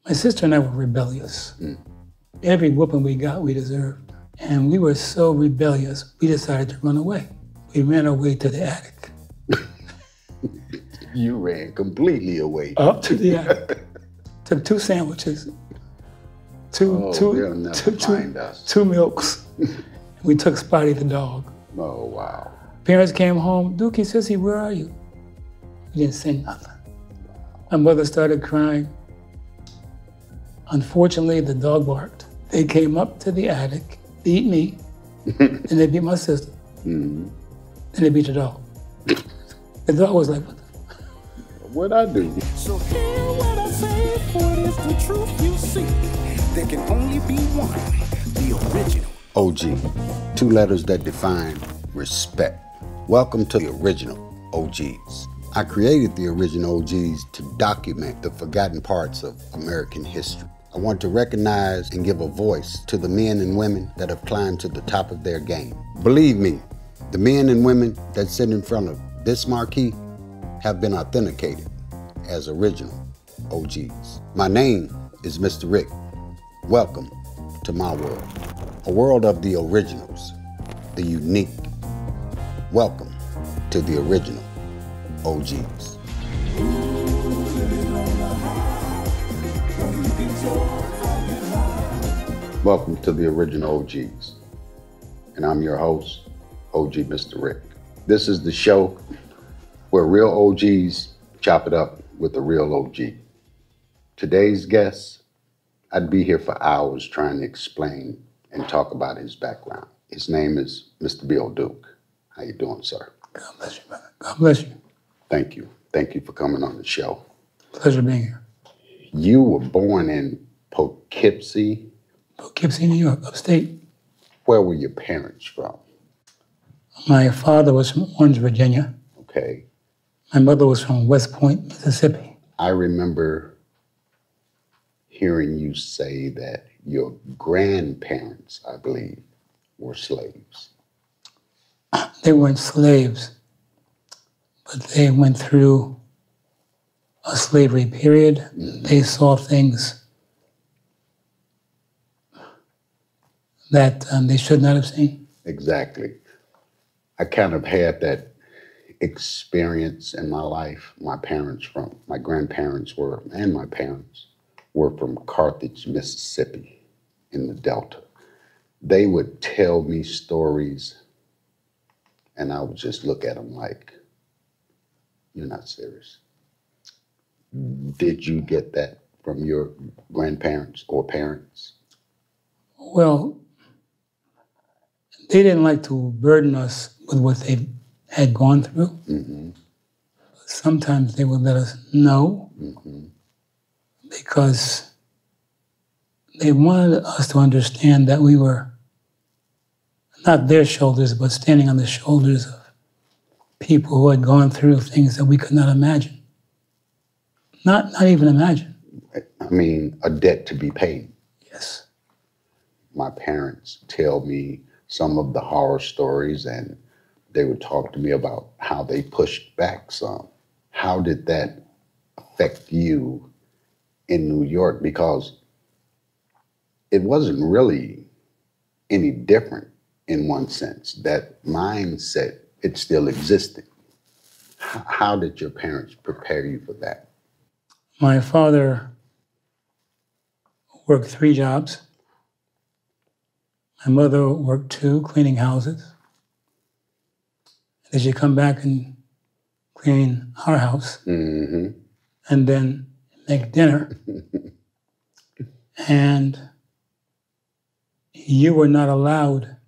My sister and I were rebellious. Every whooping we got, we deserved. And we were so rebellious, we decided to run away. We ran away to the attic. You ran completely away. Up to the attic. Took 2 sandwiches, two milks. We took Spotty the dog. Oh, wow. Parents came home, Dookie, Sissy, where are you? We didn't say nothing. My mother started crying. Unfortunately, the dog barked. They came up to the attic, beat me, and they beat my sister. And they beat the dog. The dog was like, what the fuck? What'd I do? So hear what I say, for it is the truth you seek. There can only be one, the original. OG, 2 letters that define respect. Welcome to the original OGs. I created the original OGs to document the forgotten parts of American history. I want to recognize and give a voice to the men and women that have climbed to the top of their game. Believe me, the men and women that sit in front of this marquee have been authenticated as original OGs. My name is Mr. Rick. Welcome to my world, a world of the originals, the unique. Welcome to the original OGs. Welcome to the original OGs. And I'm your host, OG Mr. Rick. This is the show where real OGs chop it up with a real OG. Today's guest, I'd be here for hours trying to explain and talk about his background. His name is Mr. Bill Duke. How you doing, sir? God bless you, brother. God bless you. Thank you. Thank you for coming on the show. Pleasure being here. You were born in Poughkeepsie. Poughkeepsie, New York, upstate. Where were your parents from? My father was from Orange, Virginia. Okay. My mother was from West Point, Mississippi. I remember hearing you say that your grandparents, I believe, were slaves. They weren't slaves, but they went through a slavery period. They saw things that they should not have seen. Exactly. I kind of had that experience in my life. My grandparents were, and my parents were from Carthage, Mississippi, in the Delta. They would tell me stories, and I would just look at them like, you're not serious. Did you get that from your grandparents or parents? Well, they didn't like to burden us with what they had gone through. Sometimes they would let us know because they wanted us to understand that we were not their shoulders, but standing on the shoulders of people who had gone through things that we could not imagine. Not even imagine. I mean, a debt to be paid. Yes. My parents tell me some of the horror stories, and they would talk to me about how they pushed back some. How did that affect you in New York? Because it wasn't really any different in one sense. That mindset, it still existed. How did your parents prepare you for that? My father worked 3 jobs. My mother worked 2, cleaning houses. Then she'd come back and clean our house, and then make dinner. And you were not allowed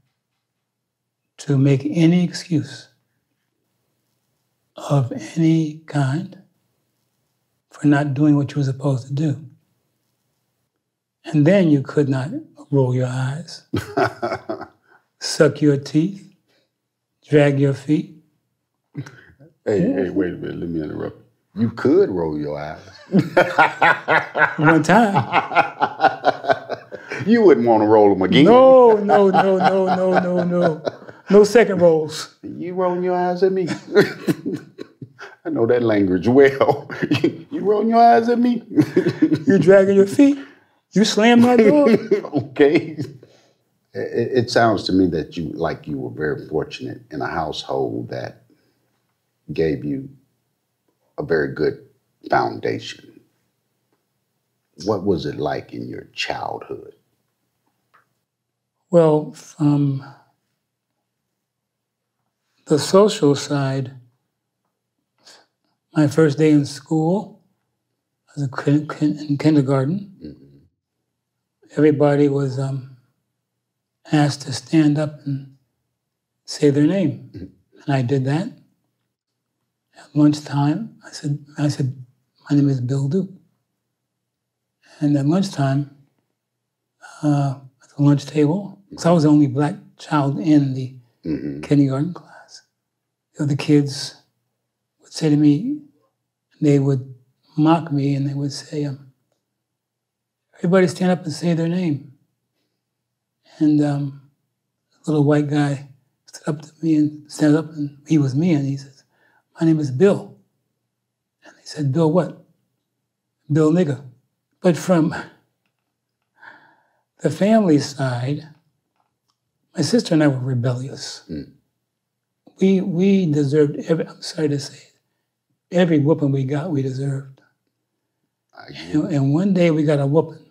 to make any excuse of any kind for not doing what you were supposed to do. And then you could not roll your eyes, suck your teeth, drag your feet. Hey, wait a minute, let me interrupt. You could roll your eyes. One time. You wouldn't want to roll them again. No. No second rolls. You rolling your eyes at me? I know that language well. You rolling your eyes at me? You dragging your feet? You slammed my door? Okay. It sounds to me that you were very fortunate in a household that gave you a very good foundation. What was it like in your childhood? Well, from the social side, my first day in school, I was in kindergarten. Mm-hmm. Everybody was asked to stand up and say their name. Mm-hmm. And I did that. At lunchtime, I said, my name is Bill Duke. And at lunchtime, at the lunch table, because I was the only black child in the kindergarten class, the other kids would say to me, they would mock me and they would say, everybody stand up and say their name. And a little white guy stood up to me and stood up, and he was me, and he says, my name is Bill. And they said, Bill what? Bill nigger. But from the family side, my sister and I were rebellious. Mm. We deserved I'm sorry to say it, every whooping we got, we deserved. And one day we got a whooping,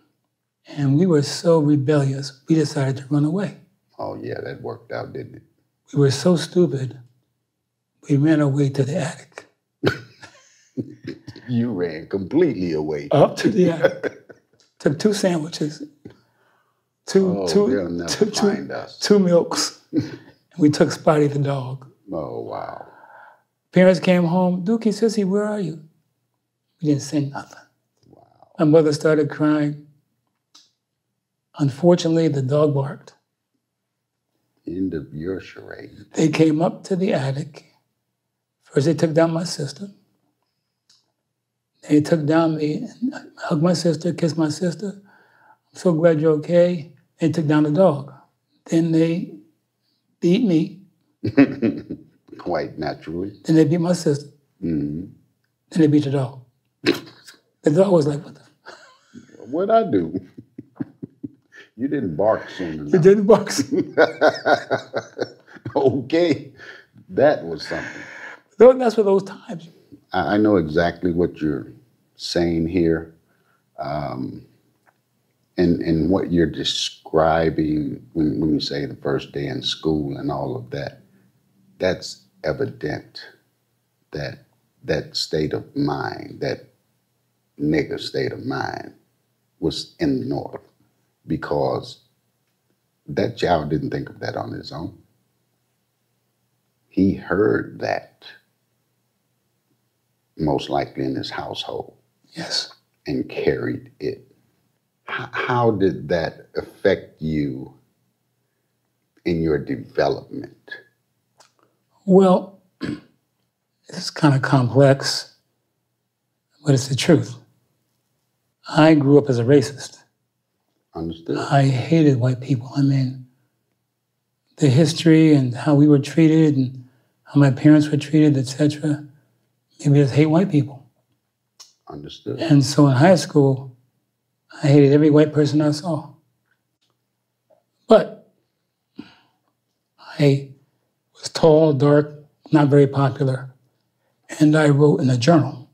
and we were so rebellious, we decided to run away. Oh yeah, that worked out, didn't it? We were so stupid, we ran away to the attic. You ran completely away. Up to the attic. Took 2 sandwiches, two milks, and we took Spotty the dog. Oh, wow. Parents came home, Dookie, Sissy, where are you? We didn't say nothing. Wow. My mother started crying. Unfortunately, the dog barked. End of your charade. They came up to the attic. First, they took down my sister. They took down me, and hugged my sister, kissed my sister. I'm so glad you're okay. They took down the dog. Then they beat me. Quite naturally. Then they beat my sister. Mm-hmm. Then they beat the dog. The dog was like, what the? What'd I do? You didn't bark soon enough. You didn't bark. Okay, that was something. That's for those times. I know exactly what you're saying here. And what you're describing when you say the first day in school and all of that, that's evident that that state of mind, that nigger state of mind was in the North, because that child didn't think of that on his own. He heard that most likely in his household. Yes. And carried it. How did that affect you in your development? Well, it's kind of complex, but it's the truth. I grew up as a racist. Understood. I hated white people. I mean, the history and how we were treated and how my parents were treated, etc. Maybe I just hate white people. Understood. And so in high school, I hated every white person I saw. But I was tall, dark, not very popular, and I wrote in a journal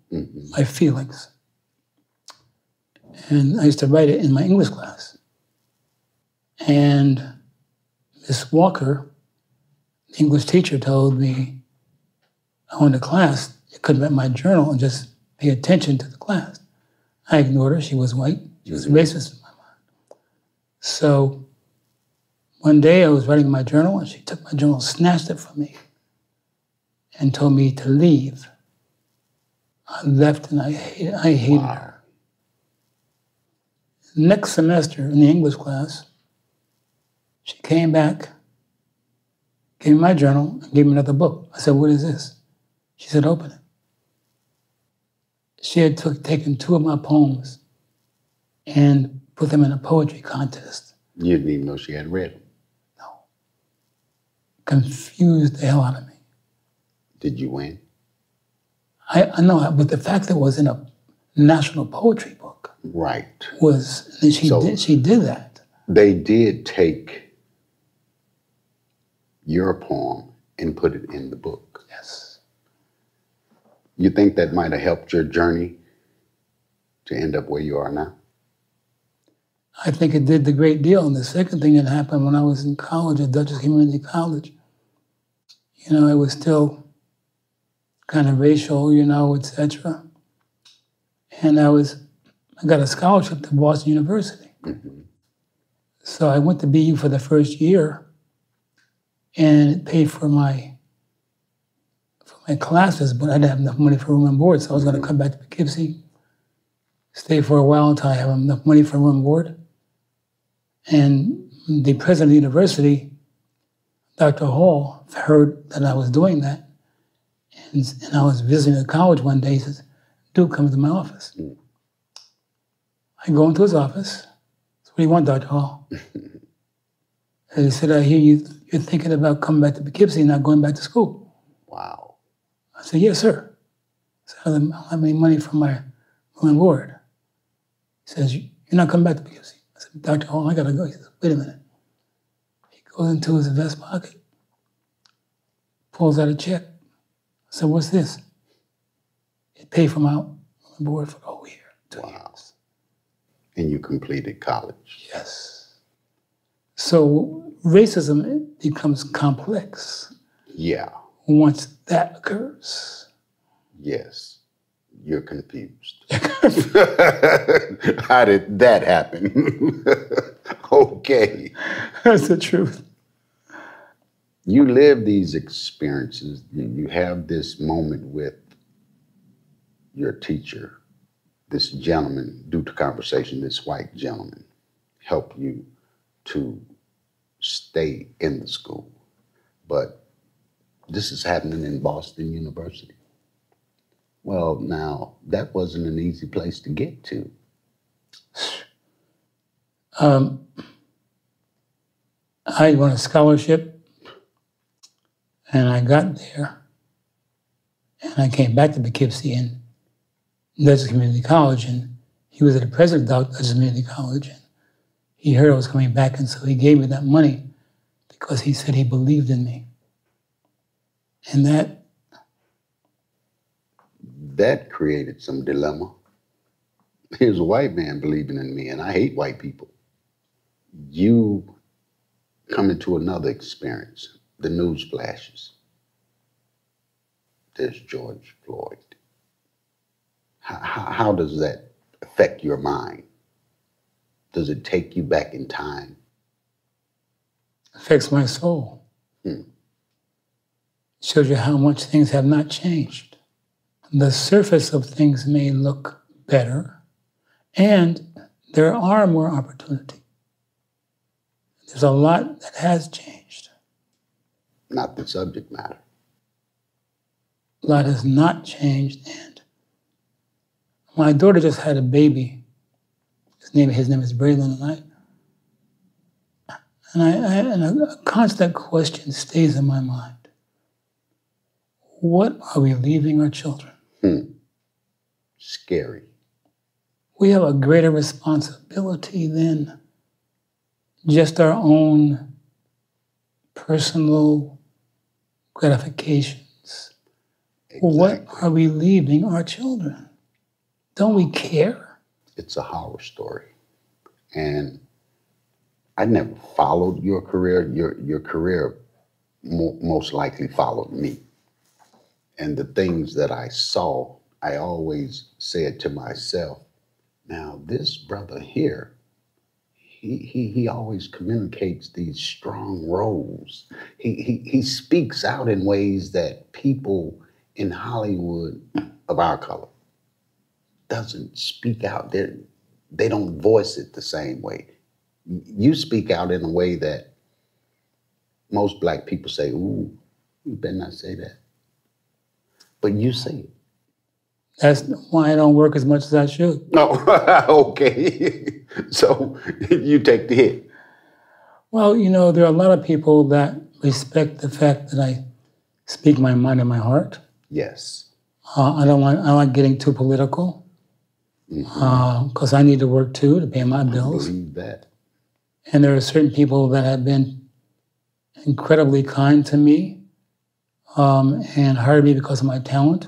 my feelings. And I used to write it in my English class. And Miss Walker, the English teacher, told me, I went to class, you couldn't read my journal and just pay attention to the class. I ignored her. She was white. She was racist in my mind. So one day I was writing my journal, and she took my journal, snatched it from me, and told me to leave. I left, and I hated her. Next semester in the English class, she came back, gave me my journal, and gave me another book. I said, what is this? She said, open it. She had taken 2 of my poems and put them in a poetry contest. You didn't even know she had read them? No. Confused the hell out of me. Did you win? I know, but the fact that it was in a national poetry book Right. was, and she did that. They did take your poem and put it in the book. Yes. You think that might have helped your journey to end up where you are now? I think it did the great deal. And the second thing that happened when I was in college at Dutchess Community College, you know, it was still kind of racial, you know, etc. And I got a scholarship to Boston University. Mm-hmm. So I went to BU for the first year, and it paid for my classes, but I didn't have enough money for room and board, so I was going to come back to Poughkeepsie, stay for a while until I have enough money for room and board. And the president of the university, Dr. Hall, heard that I was doing that, and I was visiting the college one day. He says, "Dude, come to my office." I go into his office. "What do you want, Dr. Hall?" And he said, "I hear you're thinking about coming back to Poughkeepsie and not going back to school." Wow. I said, "Yes, sir." I said, "I don't have any money for my room and board." He says, "You're not coming back to Poughkeepsie." I said, "Dr. Hall, I gotta go." He says, "Wait a minute." He goes into his vest pocket, pulls out a check. I said, "What's this?" It paid for my room and board for the whole year, 2 years. And you completed college. Yes. So racism becomes complex Yeah. once that occurs. Yes. You're confused. How did that happen? Okay. That's the truth. You live these experiences. You have this moment with your teacher, this gentleman, due to conversation, this white gentleman, help you to stay in the school. But this is happening in Boston University. Well, now, that wasn't an easy place to get to. I won a scholarship, and I got there, and I came back to Poughkeepsie and Dutchess Community College, and he was the president of Dutchess Community College, and he heard I was coming back, and so he gave me that money because he said he believed in me. And that created some dilemma. Here's a white man believing in me, and I hate white people. You come into another experience, the news flashes. There's George Floyd. How does that affect your mind? Does it take you back in time? affects my soul. Shows you how much things have not changed. The surface of things may look better, and there are more opportunity. There's a lot that has changed. Not the subject matter. A lot has not changed, and my daughter just had a baby. His name is Braylon, and a constant question stays in my mind. What are we leaving our children? Scary. We have a greater responsibility than just our own personal gratifications. Exactly. What are we leaving our children? Don't we care? It's a horror story. And I never followed your career. Your career most likely followed me. And the things that I saw, I always said to myself, now this brother here, he always communicates these strong roles. He speaks out in ways that people in Hollywood of our color doesn't speak out. They don't voice it the same way. You speak out in a way that most Black people say, ooh, you better not say that. But you say it. That's why I don't work as much as I should. Oh, okay. So you take the hit. Well, you know, there are a lot of people that respect the fact that I speak my mind and my heart. Yes. I don't like getting too political because I need to work too to pay my bills. I believe that. And there are certain people that have been incredibly kind to me and hired me because of my talent,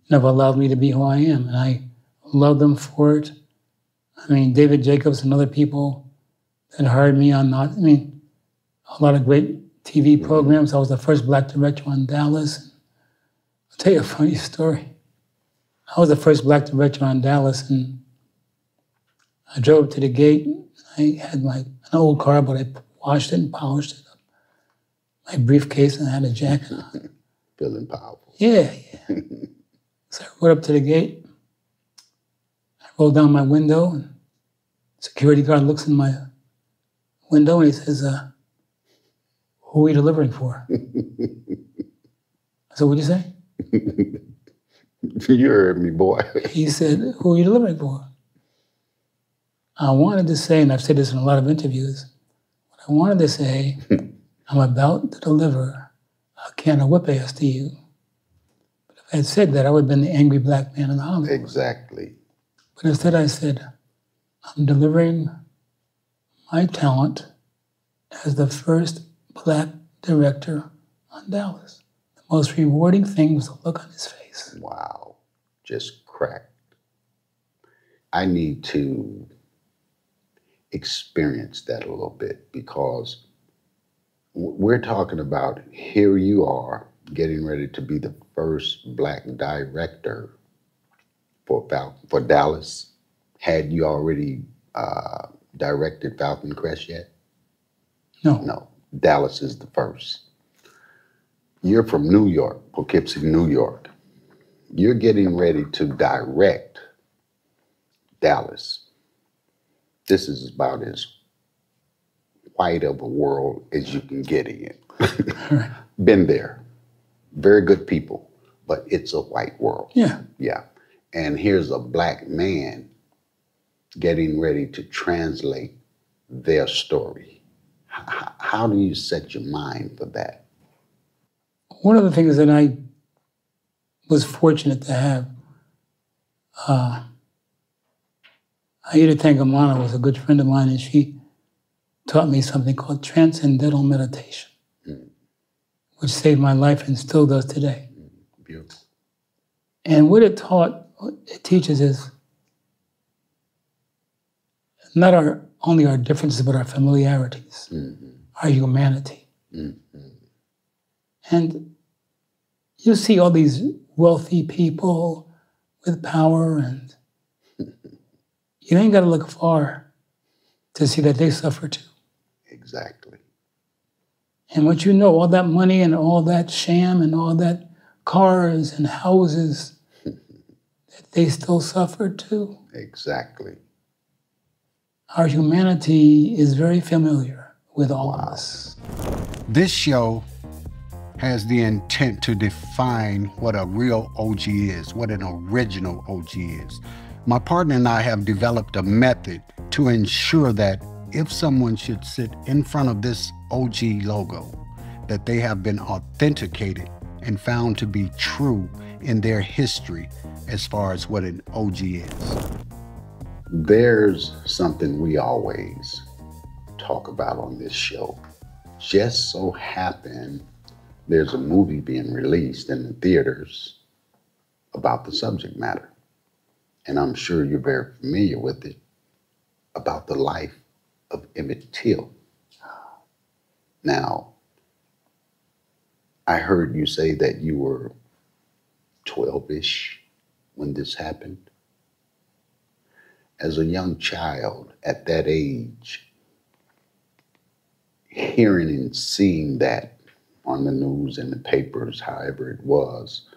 never allowed me to be who I am. And I love them for it. I mean, David Jacobs and other people that hired me on a lot of great TV programs. I was the first Black director on Dallas. I'll tell you a funny story. I was the first Black director on Dallas, and I drove up to the gate. I had an old car, but I washed it and polished it up. My briefcase, and I had a jacket on. Feeling powerful. Yeah. So I rode up to the gate. I rolled down my window, and security guard looks in my window, and he says, who are you delivering for? I said, what'd you say? You heard me, boy. He said, who are you delivering for? I wanted to say, and I've said this in a lot of interviews, what I wanted to say, I'm about to deliver a can of whip ass to you. But if I had said that, I would have been the angry black man in Hollywood. Exactly. But instead I said, I'm delivering my talent as the first Black director on Dallas. The most rewarding thing was the look on his face. Wow. Just cracked. I need to experience that a little bit, because we're talking about, here you are getting ready to be the first Black director for Dallas. Had you already directed Falcon Crest yet? No. No. Dallas is the first. You're from New York, Poughkeepsie, New York. You're getting ready to direct Dallas. This is about as white of a world as you can get in. Right. Been there. Very good people, but it's a white world. Yeah. Yeah. And here's a Black man getting ready to translate their story. How do you set your mind for that? One of the things that I was fortunate to have, Aida Tangamana was a good friend of mine, and she taught me something called transcendental meditation, which saved my life and still does today. Beautiful. And what it teaches is not only our differences, but our familiarities, our humanity. And you see all these wealthy people with power, and you ain't got to look far to see that they suffer too. Exactly. And what you know, all that money and all that sham and all that cars and houses, that they still suffer too. Exactly. Our humanity is very familiar with all of us. This show has the intent to define what a real OG is, what an original OG is. My partner and I have developed a method to ensure that if someone should sit in front of this OG logo, that they have been authenticated and found to be true in their history as far as what an OG is. There's something we always talk about on this show. Just so happened there's a movie being released in the theaters about the subject matter. And I'm sure you're very familiar with it, about the life of Emmett Till. Now, I heard you say that you were 12-ish when this happened. As a young child at that age, hearing and seeing that on the news and the papers, however it was,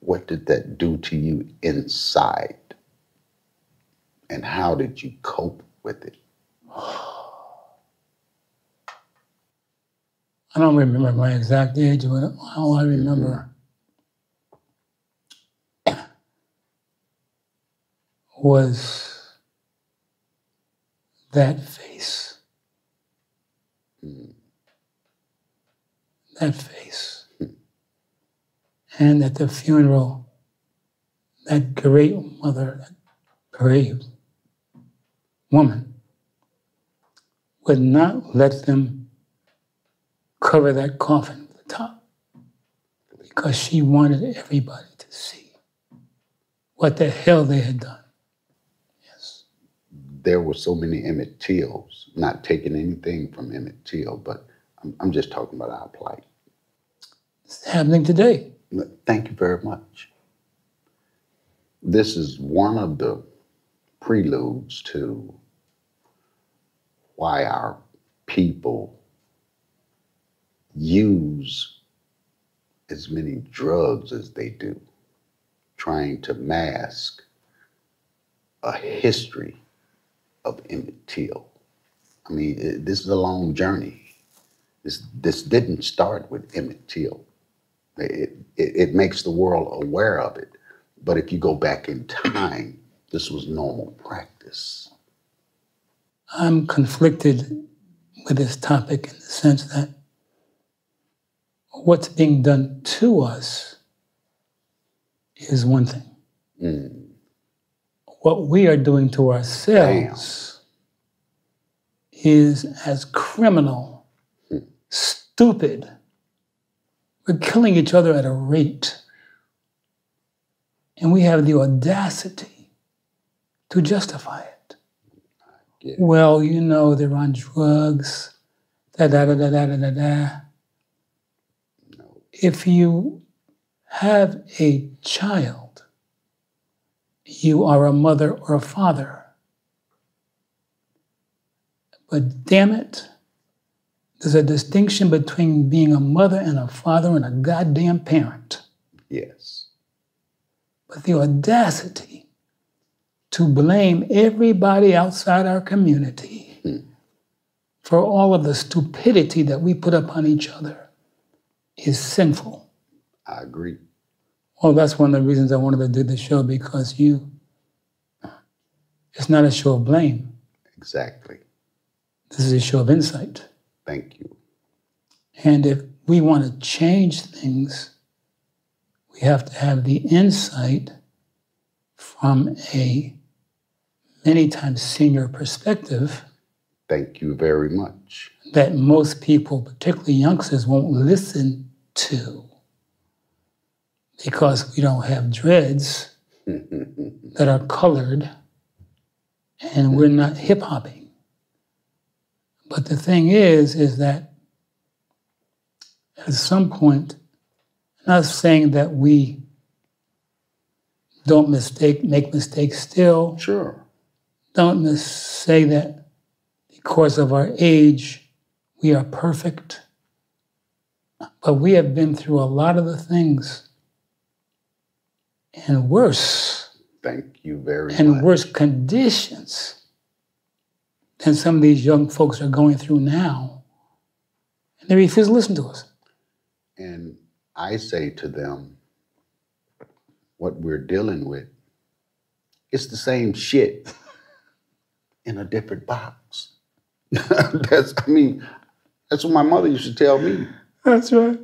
what did that do to you inside? And how did you cope with it? I don't remember my exact age, but all I remember was that face. That face. And at the funeral, that great mother, that brave woman, would not let them cover that coffin with the top because she wanted everybody to see what the hell they had done. Yes. There were so many Emmett Tills, not taking anything from Emmett Till, but I'm just talking about our plight. It's happening today. Thank you very much. This is one of the preludes to why our people use as many drugs as they do, trying to mask a history of Emmett Till. I mean, this is a long journey. This didn't start with Emmett Till. It makes the world aware of it. But if you go back in time, this was normal practice. I'm conflicted with this topic in the sense that what's being done to us is one thing. What we are doing to ourselves is as criminal, stupid. We're killing each other at a rate. And we have the audacity to justify it. Yeah. Well, you know, they're on drugs, da-da-da-da-da-da-da. No. If you have a child, you are a mother or a father. But damn it, there's a distinction between being a mother and a father and a goddamn parent. Yes. But the audacity to blame everybody outside our community for all of the stupidity that we put upon each other is sinful. I agree. Well, that's one of the reasons I wanted to do the show, because it's not a show of blame. Exactly. This is a show of insight. Thank you. And if we want to change things, we have to have the insight from a many times senior perspective. Thank you very much. That most people, particularly youngsters, won't listen to because we don't have dreads that are colored and we're not hip-hopping. But the thing is that at some point, I'm not saying that we don't make mistakes still. Sure. Don't say that because of our age, we are perfect. But we have been through a lot of the things and worse. Thank you very much. And worse conditions than some of these young folks are going through now. And they refuse to listen to us. And I say to them, what we're dealing with, it's the same shit in a different box. That's what my mother used to tell me. That's right.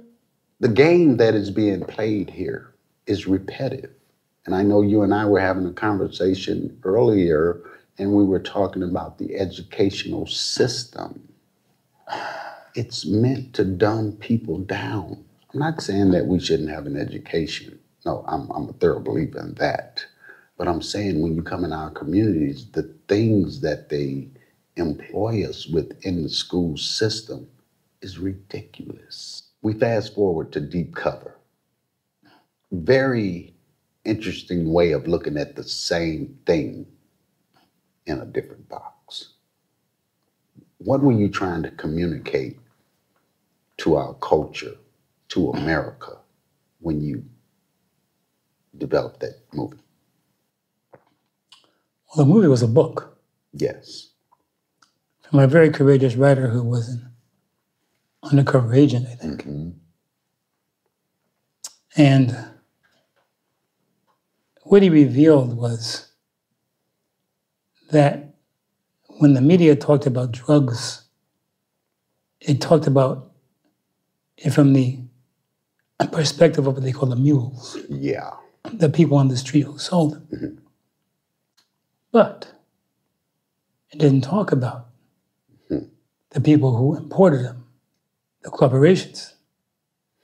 The game that is being played here is repetitive. And I know you and I were having a conversation earlier, and we were talking about the educational system. It's meant to dumb people down. I'm not saying that we shouldn't have an education. No, I'm a thorough believer in that. But I'm saying when you come in our communities, the things that they employ us with in the school system is ridiculous. We fast forward to Deep Cover. Very interesting way of looking at the same thing in a different box. What were you trying to communicate to our culture, to America, when you developed that movie? Well, the movie was a book Yes. from a very courageous writer who was an undercover agent, I think. Mm-hmm. And what he revealed was that when the media talked about drugs, it talked about it from the a perspective of what they call the mules. Yeah. The people on the street who sold them. Mm-hmm. But it didn't talk about the people who imported them, the corporations,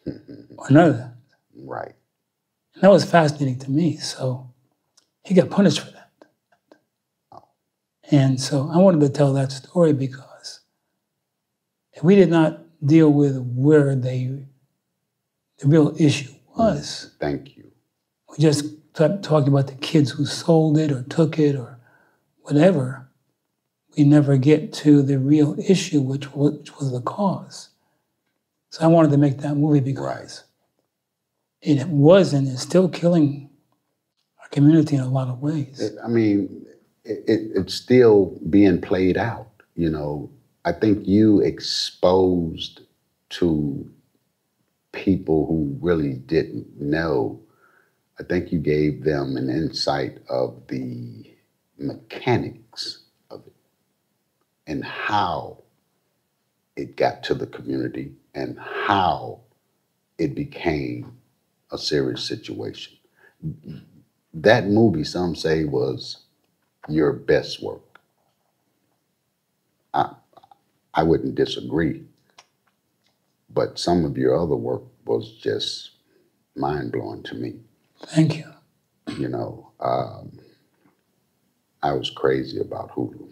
or none of that. Right. And that was fascinating to me. So he got punished for that. And so I wanted to tell that story because if we did not deal with where the real issue was. Thank you. We just kept talking about the kids who sold it or took it or whatever. We never get to the real issue, which was the cause. So I wanted to make that movie because it was and is still killing our community in a lot of ways. It's still being played out. You know, I think you exposed to people who really didn't know. I think you gave them an insight of the mechanics of it and how it got to the community and how it became a serious situation. That movie, some say, was your best work. I wouldn't disagree, but some of your other work was just mind-blowing to me. Thank you. You know, I was crazy about Hulu.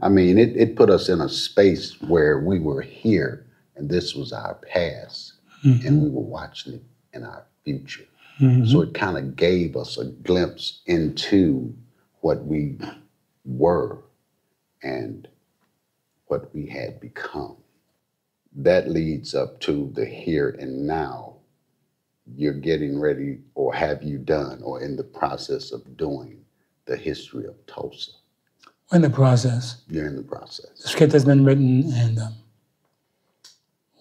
I mean, it put us in a space where we were here and this was our past, and we were watching it in our future. So it kind of gave us a glimpse into what we were and what we had become. That leads up to the here and now. You're getting ready, or have you done, or in the process of doing the history of Tulsa? We're in the process. You're in the process. The script has been written, and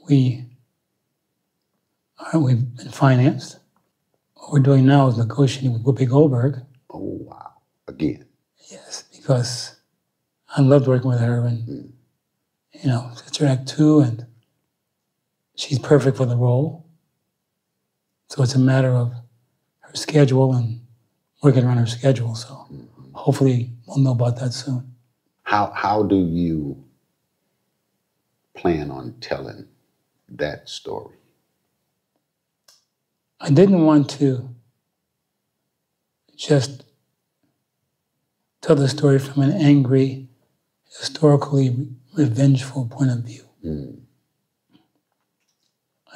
we've been financed. What we're doing now is negotiating with Whoopi Goldberg. Oh, wow. Again. Yes, because I loved working with her, and you know, it's her act 2, and she's perfect for the role. So it's a matter of her schedule and working around her schedule. So hopefully we'll know about that soon. How do you plan on telling that story? I didn't want to just tell the story from an angry, historically revengeful point of view.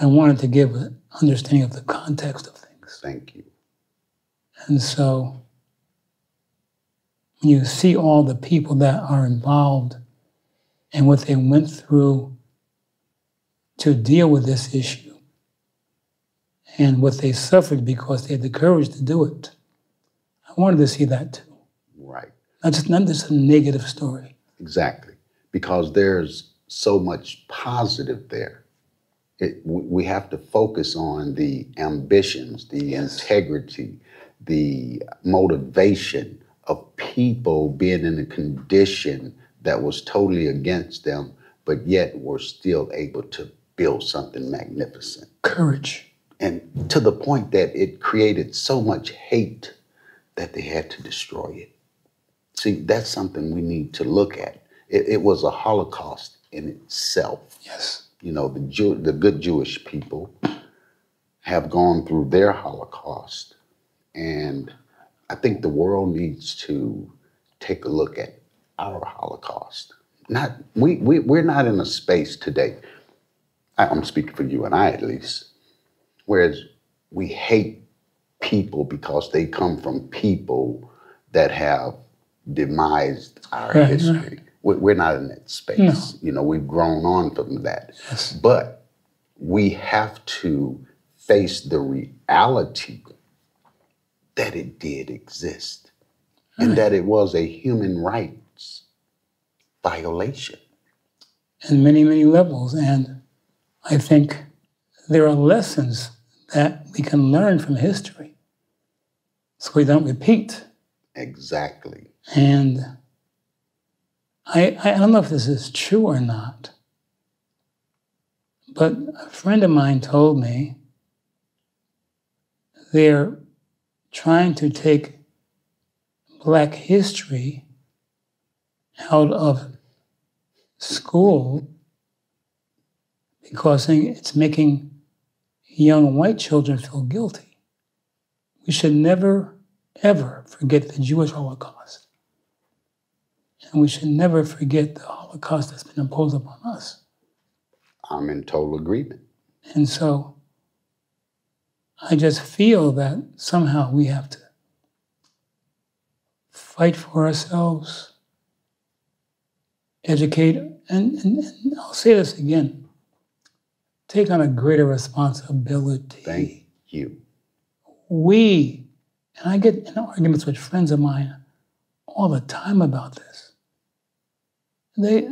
I wanted to give an understanding of the context of things. Thank you. And so when you see all the people that are involved and what they went through to deal with this issue and what they suffered because they had the courage to do it, I wanted to see that too. Right. Not just a negative story. Exactly. Because there's so much positive there. We have to focus on the ambitions, the integrity, the motivation of people being in a condition that was totally against them, but yet were still able to build something magnificent. Courage. And to the point that it created so much hate that they had to destroy it. See, that's something we need to look at. It was a Holocaust in itself. Yes. You know, the good Jewish people have gone through their Holocaust. And I think the world needs to take a look at our Holocaust. We're not in a space today, I'm speaking for you and I at least, whereas we hate people because they come from people that have demised our history. Right. We're not in that space. No. You know, we've grown on from that. Yes. But we have to face the reality that it did exist and that it was a human rights violation. In many, many levels. And I think there are lessons that we can learn from history so we don't repeat. Exactly. And I don't know if this is true or not, But a friend of mine told me they're trying to take Black history out of school because it's making young white children feel guilty. We should never, ever forget the Jewish Holocaust. And we should never forget the Holocaust that's been imposed upon us. I'm in total agreement. And so I just feel that somehow we have to fight for ourselves, educate, and I'll say this again, take on a greater responsibility. Thank you. And I get in arguments with friends of mine all the time about this. They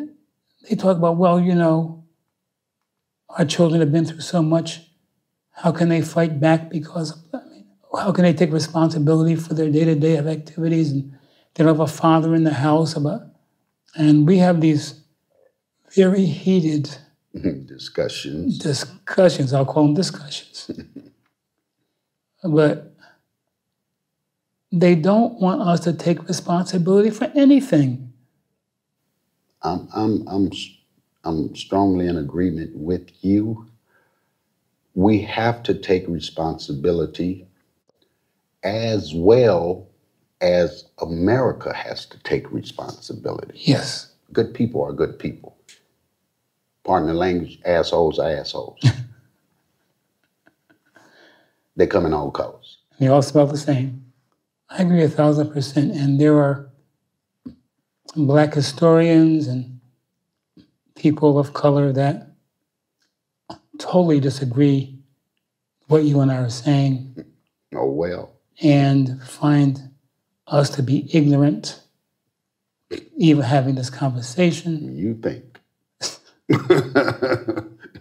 talk about, well, you know, our children have been through so much. How can they fight back? Because, how can they take responsibility for their day-to-day activities? And they don't have a father in the house. And we have these very heated discussions. I'll call them discussions. But they don't want us to take responsibility for anything. I'm strongly in agreement with you. We have to take responsibility as well as America has to take responsibility. Yes. Good people are good people. Pardon the language, assholes are assholes. They come in all colors. They all smell the same. I agree 1,000%. And there are Black historians and people of color that totally disagree with what you and I are saying. Oh, well. And find us to be ignorant, even having this conversation. You think.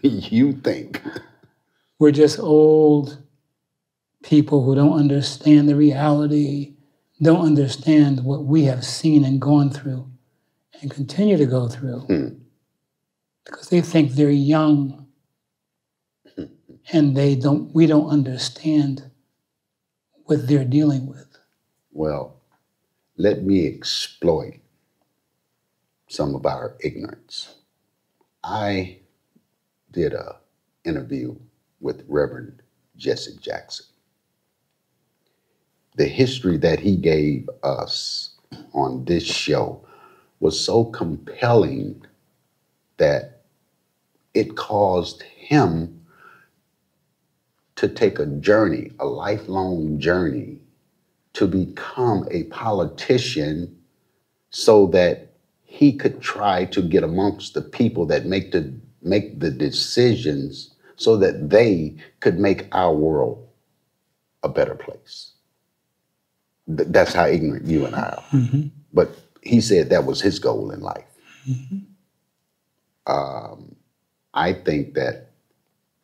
You think. We're just old people who don't understand the reality, don't understand what we have seen and gone through and continue to go through. Because they think they're young and we don't understand what they're dealing with. Well, let me exploit some of our ignorance. I did an interview with Reverend Jesse Jackson. The history that he gave us on this show was so compelling that it caused him to take a journey, a lifelong journey, to become a politician so that he could try to get amongst the people that make the decisions so that they could make our world a better place. That's how ignorant you and I are. Mm-hmm. But he said that was his goal in life. Mm-hmm. I think that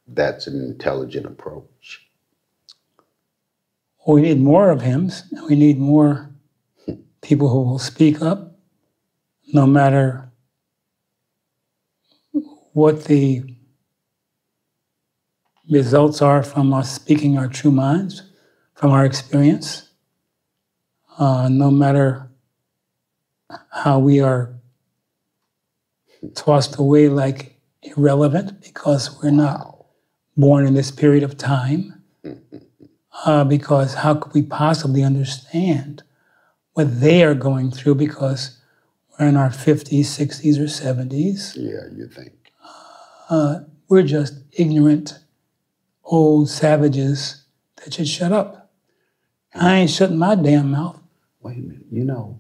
that's an intelligent approach. We need more of him. We need more people who will speak up, no matter what the results are from us speaking our true minds, from our experience, no matter how we are tossed away like irrelevant because we're not born in this period of time. Because how could we possibly understand what they are going through because we're in our 50s, 60s, or 70s. Yeah, you think. We're just ignorant, old savages that should shut up. I ain't shutting my damn mouth. Wait a minute, you know,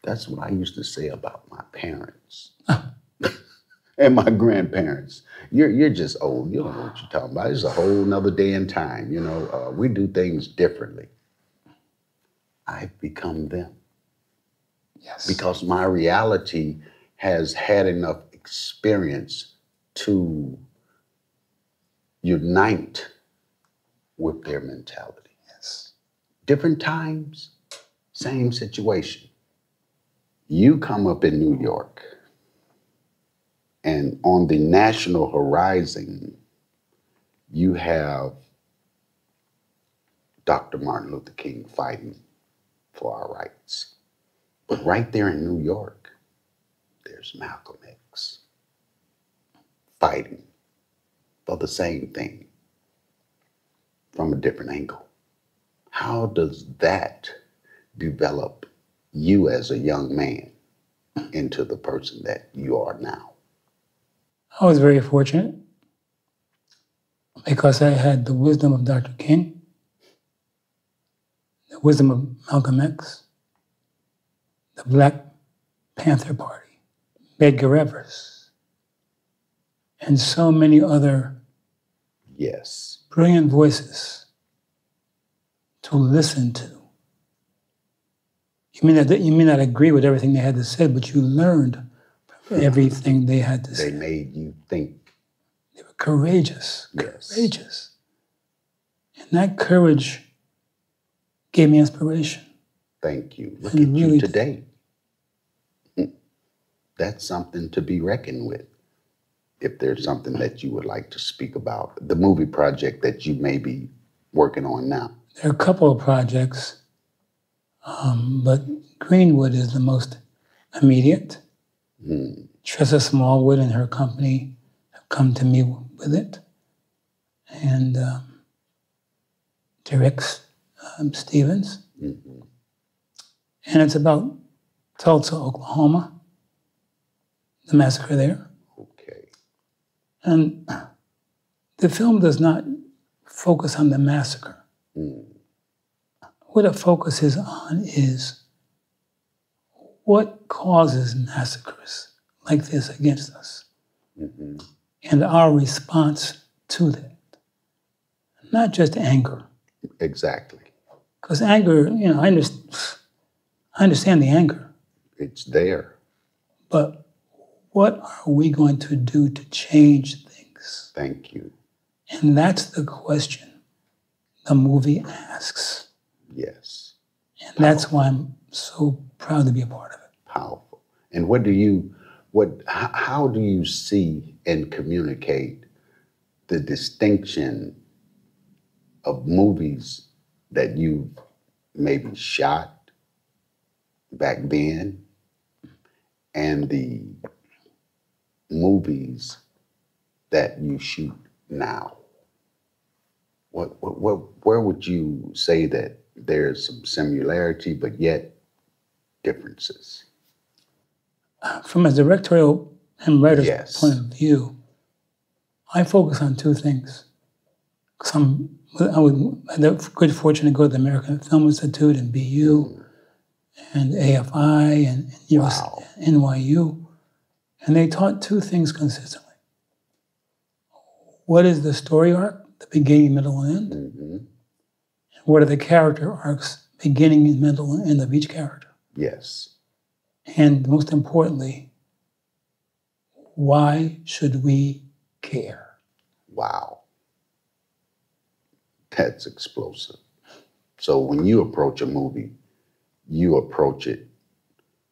that's what I used to say about my parents and my grandparents. You're just old. You don't know what you're talking about. It's a whole nother day and time. You know, we do things differently. I've become them. Yes. Because my reality has had enough experience to unite with their mentality. Yes. Different times, same situation. You come up in New York. And on the national horizon, you have Dr. Martin Luther King fighting for our rights. But right there in New York, there's Malcolm X fighting for the same thing from a different angle. How does that develop you as a young man into the person that you are now? I was very fortunate because I had the wisdom of Dr. King, the wisdom of Malcolm X, the Black Panther Party, Medgar Evers, and so many other Yes. brilliant voices to listen to. You may not agree with everything they had to say, but you learned from everything they had to say. They made you think. They were courageous, Yes. courageous. And that courage gave me inspiration. Thank you. Look And at you really today. That's something to be reckoned with. If there's something that you would like to speak about, the movie project that you may be working on now. There are a couple of projects, but Greenwood is the most immediate. Tressa Smallwood and her company have come to me with it. And Derek Stevens. And it's about Tulsa, Oklahoma, the massacre there. Okay. And the film does not focus on the massacre. What it focuses on is what causes massacres like this against us and our response to that. Not just anger. Exactly. Because anger, I understand the anger. It's there. But what are we going to do to change things? Thank you. And that's the question the movie asks. Yes. And that's why I'm so proud to be a part of it. Powerful. And how do you see and communicate the distinction of movies that you've maybe shot back then and the movies that you shoot now? Where would you say that there's some similarity, but yet differences? From a directorial and writer's Yes. point of view, I focus on two things. Because I had the good fortune to go to the American Film Institute and BU and AFI and NYU. And they taught two things consistently. What is the story arc, the beginning, middle, and end? And what are the character arcs, beginning, and middle, and end of each character? Yes. And most importantly, why should we care? Wow. That's explosive. So when you approach a movie, you approach it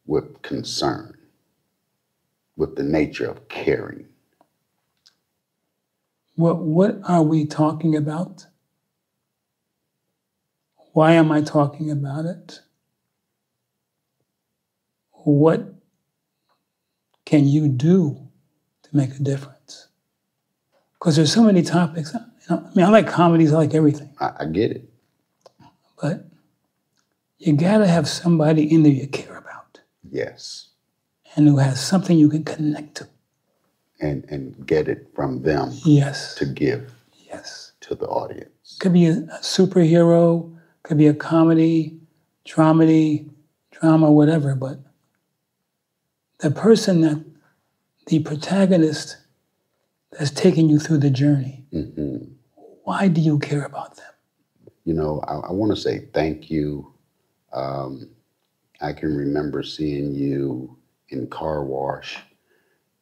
with concern, with the nature of caring. What are we talking about? Why am I talking about it? What can you do to make a difference? Because there's so many topics. I like comedies, I like everything. I get it. But you gotta have somebody in there you care about. Yes. And who has something you can connect to. And get it from them. Yes. To give. Yes. To the audience. Could be a superhero, could be a comedy, dramedy, drama, whatever, but the person the protagonist that's taking you through the journey, why do you care about them? I want to say thank you. I can remember seeing you in Car Wash.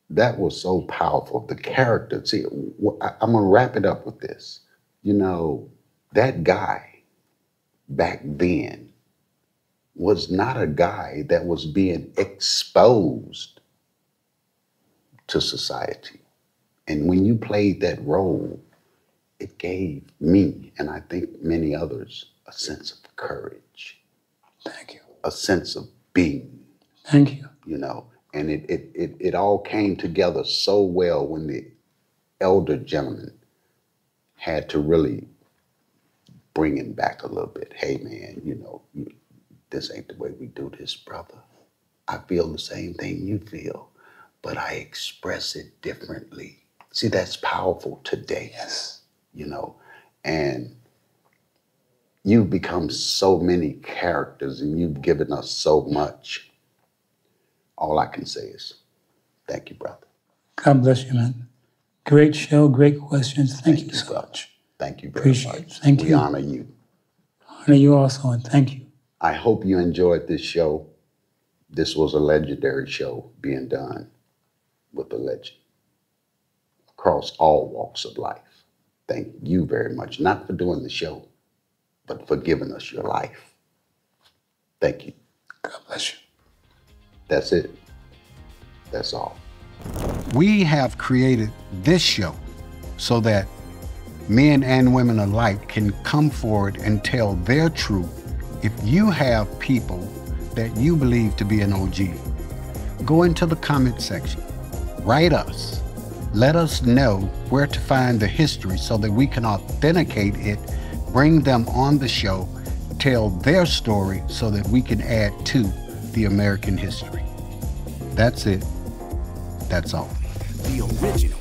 That was so powerful. The character, see, I'm going to wrap it up with this. That guy back then was not a guy that was being exposed to society. And when you played that role, it gave me, and I think many others, a sense of courage. Thank you. A sense of being. Thank you. You know, and it all came together so well when the elder gentleman had to really bring him back a little bit. Hey man, you know, this ain't the way we do this, brother. I feel the same thing you feel, but I express it differently. See, that's powerful today. Yes. You know, and you've become so many characters and you've given us so much. All I can say is, thank you, brother. God bless you, man. Great show, great questions. Thank you so much. Thank you very Appreciate much. it. Thank we you. honor you. Honor you also, and thank you. I hope you enjoyed this show. This was a legendary show being done with a legend across all walks of life. Thank you very much, not for doing the show, but for giving us your life. Thank you. God bless you. That's it. That's all. We have created this show so that men and women alike can come forward and tell their truth. If you have people that you believe to be an OG, go into the comment section, write us, let us know where to find the history so that we can authenticate it, bring them on the show, tell their story so that we can add to the American history. That's it. That's all. The original